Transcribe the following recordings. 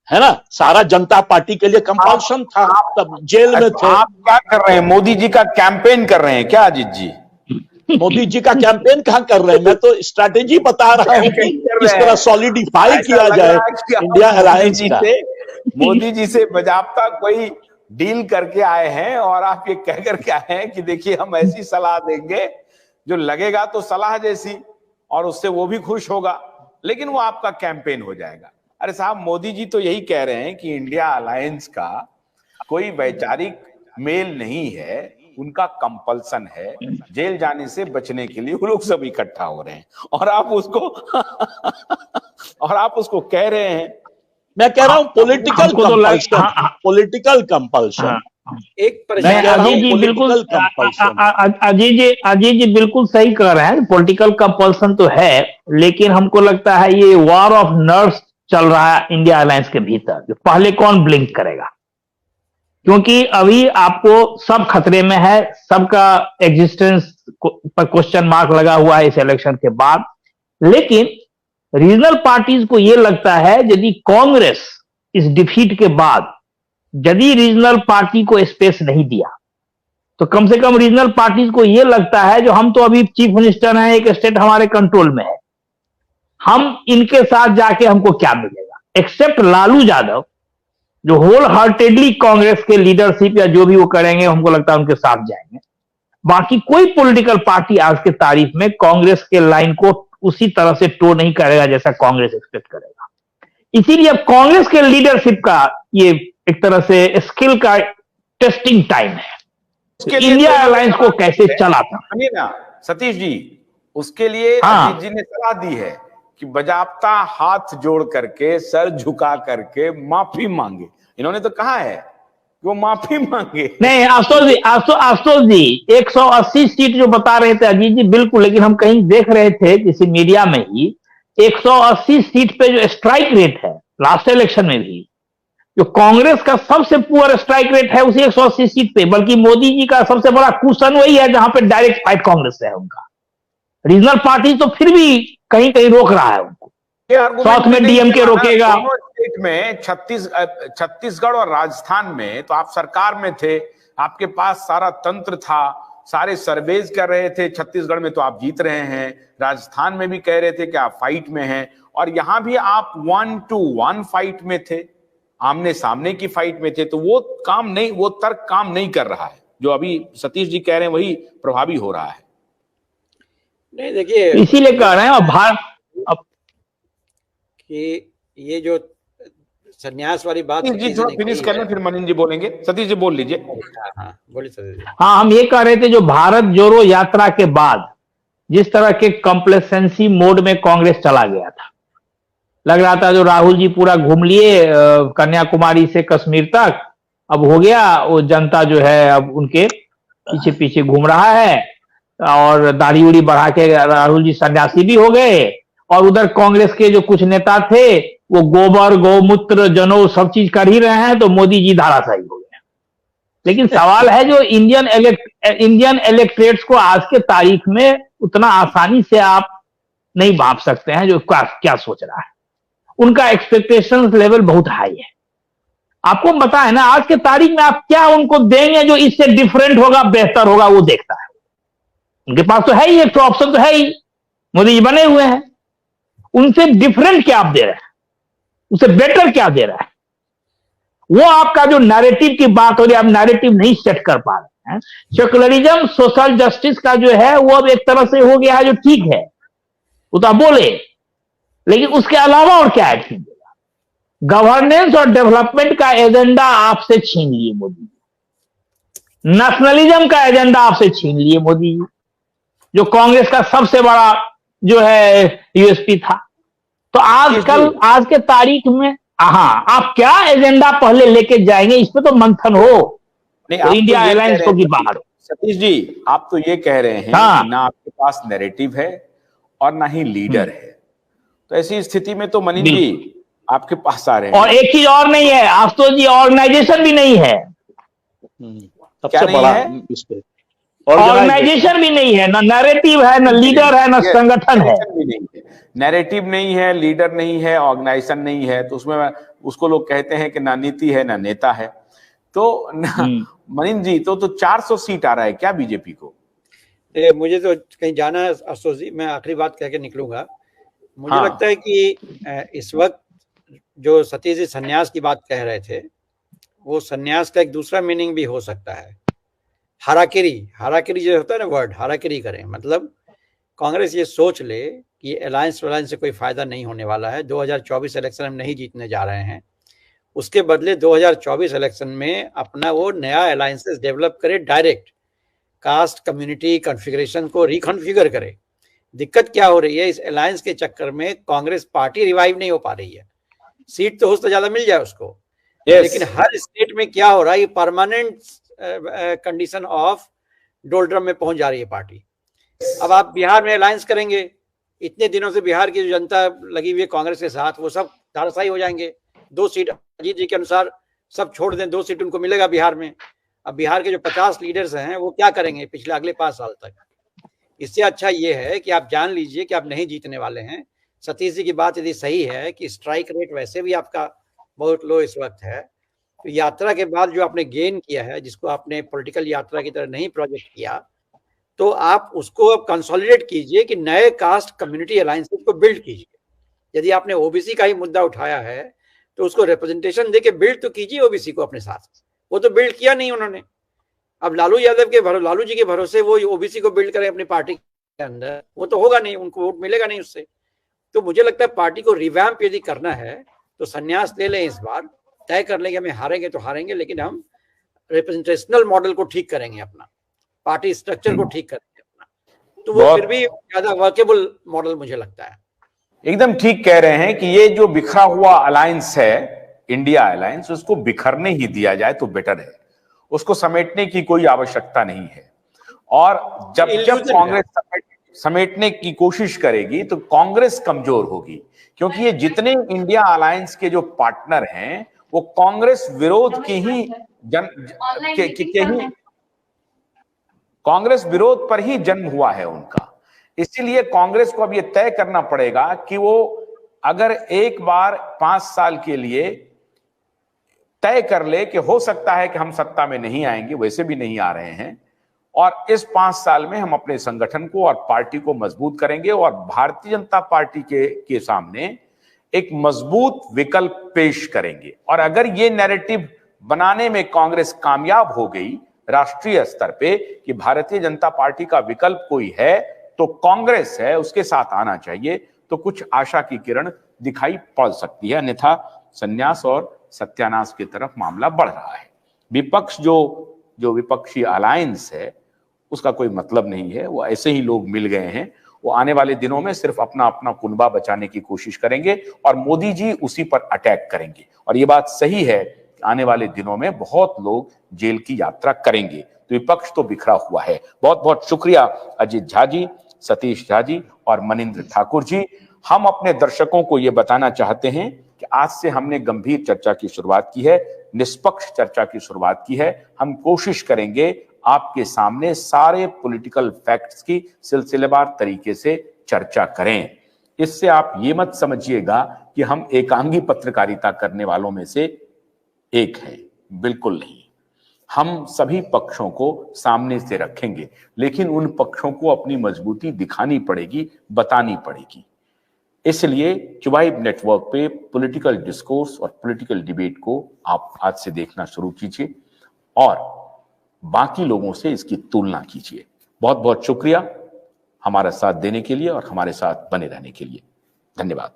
है ना, सारा जनता पार्टी के लिए कंपल्शन था, तब जेल में थे। आप क्या कर रहे हैं, मोदी जी का कैंपेन कर रहे हैं क्या अजीत जी? मोदी जी का कैंपेन कहां कर रहे हैं, मैं तो स्ट्रैटेजी बता रहा हूं कि किस तरह सॉलिडिफाई किया जाए इंडिया अलायंस का। मोदी जी से बाजाबता कोई डील करके आए हैं और आप ये कह करके आए हैं कि देखिए हम ऐसी सलाह देंगे जो लगेगा तो सलाह जैसी, और उससे वो भी खुश होगा, लेकिन वो आपका कैंपेन हो जाएगा। अरे साहब, मोदी जी तो यही कह रहे हैं कि इंडिया अलायंस का कोई वैचारिक मेल नहीं है, उनका कंपल्सन है, जेल जाने से बचने के लिए वो लोग सब इकट्ठा हो रहे हैं, और आप उसको और आप उसको कह रहे हैं। मैं कह रहा हूं पॉलिटिकल कंपल्शन, पॉलिटिकल कंपल्शन। एक प्रश्न अजीत जी बिल्कुल, अजीत जी बिल्कुल सही कह रहे हैं, पॉलिटिकल कंपल्सन तो है, लेकिन हमको लगता है ये वॉर ऑफ नर्व्स चल रहा है इंडिया अलायंस के भीतर, जो पहले कौन ब्लिंक करेगा, क्योंकि अभी आपको सब खतरे में है, सबका एग्जिस्टेंस पर क्वेश्चन मार्क लगा हुआ है इस इलेक्शन के बाद। लेकिन रीजनल पार्टीज को यह लगता है यदि कांग्रेस इस डिफीट के बाद यदि रीजनल पार्टी को स्पेस नहीं दिया, तो कम से कम रीजनल पार्टीज को यह लगता है जो हम तो अभी चीफ मिनिस्टर हैं, एक स्टेट हमारे कंट्रोल में है, हम इनके साथ जाके हमको क्या मिलेगा, एक्सेप्ट लालू यादव जो होल हार्टेडली कांग्रेस के लीडरशिप या जो भी वो करेंगे हमको लगता है उनके साथ जाएंगे। बाकी कोई पॉलिटिकल पार्टी आज के तारीख में कांग्रेस के लाइन को उसी तरह से टो नहीं करेगा जैसा कांग्रेस एक्सपेक्ट करेगा। इसीलिए अब कांग्रेस के लीडरशिप का ये एक तरह से स्किल का टेस्टिंग टाइम है, इंडिया अलायंस को कैसे चलाता। ना सतीश जी, उसके लिए अजीत जी ने सलाह दी है कि बजाबता हाथ जोड़ करके, सर झुका करके माफी मांगे। इन्होंने तो कहा है कि वो माफी मांगे। नहीं आशुतोष जी 180 सीट जो बता रहे थे अजीत जी, बिल्कुल, लेकिन हम कहीं देख रहे थे किसी मीडिया में ही 180 सीट पे जो स्ट्राइक रेट है लास्ट इलेक्शन में भी, जो कांग्रेस का सबसे पुअर स्ट्राइक रेट है उसी 180 सीट पे, बल्कि मोदी जी का सबसे बड़ा कुशन वही है जहां पे डायरेक्ट फाइट कांग्रेस से है उनका। रीजनल पार्टी तो फिर भी कहीं कहीं रोक रहा है उनको, साउथ में डीएमके रोकेगा। स्टेट में छत्तीसगढ़ और राजस्थान में तो आप सरकार में थे, आपके पास सारा तंत्र था, सारे सर्वेज कर रहे थे। छत्तीसगढ़ में तो आप जीत रहे हैं, राजस्थान में भी कह रहे थे कि आप फाइट में हैं, और यहां भी आप 1-to-1 फाइट में थे, आमने सामने की फाइट में थे। तो वो काम नहीं, वो तर्क काम नहीं कर रहा है, जो अभी सतीश जी कह रहे हैं वही प्रभावी हो रहा है। नहीं देखिए, इसीलिए कह रहे हैं अब कि ये जो संन्यास वाली बात जी थोड़ा फिनिश कर लें, फिर मनीष जी बोलेंगे। सतीश जी बोल लीजिए। बोलिए सतीश जी। हाँ, हम ये कह रहे थे जो भारत जोड़ो यात्रा के बाद जिस तरह के कॉम्प्लेसेंसी मोड में कांग्रेस चला गया था, लग रहा था जो राहुल जी पूरा घूम लिए कन्याकुमारी से कश्मीर तक, अब हो गया, वो जनता जो है अब उनके पीछे पीछे घूम रहा है, और दाढ़ी उड़ी बढ़ा के राहुल जी सन्यासी भी हो गए, और उधर कांग्रेस के जो कुछ नेता थे वो गोबर गौमूत्र जनौ सब चीज कर ही रहे हैं, तो मोदी जी धाराशायी हो गए। लेकिन सवाल है जो इंडियन इलेक्ट्रेट्स को आज के तारीख में उतना आसानी से आप नहीं भाप सकते हैं जो क्या सोच रहा है, उनका एक्सपेक्टेशंस लेवल बहुत हाई है। आपको पता है ना आज के तारीख में आप क्या उनको देंगे जो इससे डिफरेंट होगा, बेहतर होगा, वो देखता है। उनके पास तो है ही, एक ऑप्शन तो है ही, मोदी जी बने हुए हैं, उनसे डिफरेंट क्या आप दे रहे हैं, उसे बेटर क्या दे रहा है, वो आपका जो नैरेटिव की बात हो रही है, आप नैरेटिव नहीं सेट कर पा रहे हैं। सेकुलरिज्म सोशल जस्टिस का जो है वो अब एक तरह से हो गया है जो ठीक है, वो तो आप बोले, लेकिन उसके अलावा और क्या है? गवर्नेंस और डेवलपमेंट का एजेंडा आपसे छीन लिए मोदी जी, नेशनलिज्म का एजेंडा आपसे छीन लिए मोदी जी, जो कांग्रेस का सबसे बड़ा जो है यूएसपी था। तो आज के तारीख में आप क्या एजेंडा पहले लेके जाएंगे, इस पे तो मंथन हो, तो इंडिया अलायंस को की बाहर हो। सतीश जी, आप तो ये कह रहे हैं कि ना आपके पास नैरेटिव है और ना ही लीडर है, तो ऐसी स्थिति में तो मनीष जी आपके पास आ रहे हैं। और एक चीज और नहीं है आशुतोष जी, ऑर्गेनाइजेशन भी नहीं है। सबसे बड़ा इस पे ऑर्गेनाइजेशन भी नहीं है, ना नैरेटिव है, ना लीडर है, ना संगठन है। नैरेटिव नहीं है, लीडर नहीं है, ऑर्गेनाइजेशन नहीं है, तो उसमें उसको लोग कहते हैं कि ना नीति है ना नेता है। तो मनिंद्र जी, तो 400 सीट आ रहा है क्या बीजेपी को? मुझे तो कहीं जाना है अफसोस जी, मैं आखिरी बात कह के निकलूंगा। मुझे हाँ। लगता है कि इस वक्त जो सतीश जी संन्यास की बात कह रहे थे, वो संन्यास का एक दूसरा मीनिंग भी हो सकता है। हाराकिरी जो होता है ना, वर्ड हाराकिरी करें, मतलब कांग्रेस ये सोच ले कि अलायंस से कोई फायदा नहीं होने वाला है, 2024 इलेक्शन हम नहीं जीतने जा रहे हैं, उसके बदले 2024 इलेक्शन में अपना वो नया अलायंसेस डेवलप करे, डायरेक्ट कास्ट कम्युनिटी कॉन्फ़िगरेशन को रिकॉन्फ़िगर करे। दिक्कत क्या हो रही है, इस अलायंस के चक्कर में कांग्रेस पार्टी रिवाइव नहीं हो पा रही है। सीट तो हो तो ज्यादा मिल जाए उसको, लेकिन हर स्टेट में क्या हो रहा है, परमानेंट कंडीशन ऑफ डोल्ड्रम में पहुंच जा रही है पार्टी। अब आप बिहार में अलायंस करेंगे, इतने दिनों से बिहार की जो जनता लगी हुई है कांग्रेस के साथ, वो सब धाराशायी हो जाएंगे। 2 सीट अजीत जी के अनुसार सब छोड़ दें, 2 सीट उनको मिलेगा बिहार में। अब बिहार के जो 50 लीडर्स हैं वो क्या करेंगे पिछले अगले 5 साल तक? इससे अच्छा ये है कि आप जान लीजिए कि आप नहीं जीतने वाले हैं। सतीश जी की बात यदि सही है कि स्ट्राइक रेट वैसे भी आपका बहुत लो इस वक्त है, तो यात्रा के बाद जो आपने गेन किया है, जिसको आपने पॉलिटिकल यात्रा की तरह नहीं प्रोजेक्ट किया, तो आप उसको अब कंसोलिडेट कीजिए कि नए कास्ट कम्युनिटी अलायंसेस को बिल्ड कीजिए। यदि आपने ओबीसी का ही मुद्दा उठाया है तो उसको रिप्रेजेंटेशन देके बिल्ड तो कीजिए ओबीसी को अपने साथ। वो तो बिल्ड किया नहीं उन्होंने। अब लालू जी के भरोसे वो ओबीसी को बिल्ड करें अपनी पार्टी के अंदर, वो तो होगा नहीं, उनको वोट मिलेगा नहीं उससे। तो मुझे लगता है पार्टी को रिवैम्प यदि करना है तो संन्यास ले लें, इस बार तय कर लेंगे हमें हारेंगे तो हारेंगे, लेकिन हम रिप्रेजेंटेशनल मॉडल को ठीक करेंगे, अपना पार्टी स्ट्रक्चर को ठीक करेंगे अपना, तो वो फिर भी ज्यादा वर्केबल मॉडल मुझे लगता है। एकदम ठीक कह रहे हैं कि ये जो बिखरा हुआ अलायंस है, इंडिया अलायंस, उसको बिखरने ही दिया जाए तो बेटर है, उसको समेटने की कोई आवश्यकता नहीं है। और जब कांग्रेस समेटने की कोशिश करेगी तो कांग्रेस कमजोर होगी, क्योंकि ये जितने इंडिया अलायंस के जो पार्टनर हैं वो कांग्रेस विरोध के ही कांग्रेस विरोध पर ही जन्म हुआ है उनका। इसीलिए कांग्रेस को अब ये तय करना पड़ेगा कि वो अगर एक बार 5 साल के लिए तय कर ले कि हो सकता है कि हम सत्ता में नहीं आएंगे, वैसे भी नहीं आ रहे हैं, और इस 5 साल में हम अपने संगठन को और पार्टी को मजबूत करेंगे और भारतीय जनता पार्टी के सामने एक मजबूत विकल्प पेश करेंगे। और अगर ये नैरेटिव बनाने में कांग्रेस कामयाब हो गई राष्ट्रीय स्तर पे कि भारतीय जनता पार्टी का विकल्प कोई है तो कांग्रेस है, उसके साथ आना चाहिए, तो कुछ आशा की किरण दिखाई पड़ सकती है। अन्यथा संन्यास और सत्यानाश की तरफ मामला बढ़ रहा है। विपक्ष जो विपक्षी अलायंस है उसका कोई मतलब नहीं है, वो ऐसे ही लोग मिल गए हैं। वो आने वाले दिनों में सिर्फ अपना अपना कुनबा बचाने की कोशिश करेंगे और मोदी जी उसी पर अटैक करेंगे। और ये बात सही है, आने वाले दिनों में बहुत लोग जेल की यात्रा करेंगे। तो विपक्ष तो बिखरा हुआ है। बहुत बहुत शुक्रिया अजीत झा जी, सतीश झा जी और मनिंद्र ठाकुर जी। हम अपने दर्शकों को यह बताना चाहते हैं कि आज से हमने गंभीर चर्चा की शुरुआत की है, निष्पक्ष चर्चा की शुरुआत की है। हम कोशिश करेंगे आपके सामने सारे पॉलिटिकल फैक्ट्स की सिलसिलेवार तरीके से चर्चा करें। इससे आप ये मत समझिएगा कि हम एकांगी पत्रकारिता करने वालों में से एक हैं, बिल्कुल नहीं। हम सभी पक्षों को सामने से रखेंगे, लेकिन उन पक्षों को अपनी मजबूती दिखानी पड़ेगी, बतानी पड़ेगी। इसलिए चुवाइब नेटवर्क पे पॉलिटिकल डिस्कोर्स और पॉलिटिकल डिबेट को आप आज से देखना शुरू कीजिए और बाकी लोगों से इसकी तुलना कीजिए। बहुत बहुत शुक्रिया हमारा साथ देने के लिए और हमारे साथ बने रहने के लिए। धन्यवाद।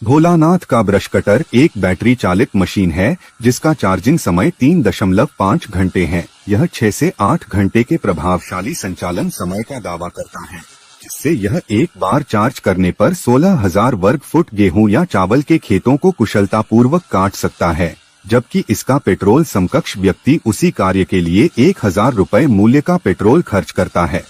भोलानाथ का ब्रश कटर एक बैटरी चालित मशीन है जिसका चार्जिंग समय 3.5 घंटे है। यह 6 से 8 घंटे के प्रभावशाली संचालन समय का दावा करता है, जिससे यह एक बार चार्ज करने पर 16,000 वर्ग फुट गेहूं या चावल के खेतों को कुशलतापूर्वक काट सकता है, जबकि इसका पेट्रोल समकक्ष व्यक्ति उसी कार्य के लिए 1,000 रुपए मूल्य का पेट्रोल खर्च करता है।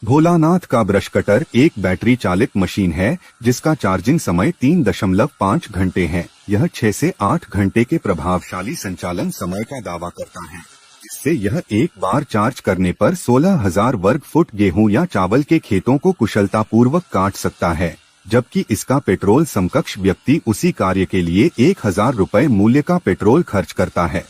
भोलानाथ का ब्रश कटर एक बैटरी चालित मशीन है जिसका चार्जिंग समय 3.5 घंटे है। यह 6 से 8 घंटे के प्रभावशाली संचालन समय का दावा करता है, जिससे यह एक बार चार्ज करने पर 16,000 वर्ग फुट गेहूं या चावल के खेतों को कुशलतापूर्वक काट सकता है, जबकि इसका पेट्रोल समकक्ष व्यक्ति उसी कार्य के लिए 1,000 रुपए मूल्य का पेट्रोल खर्च करता है।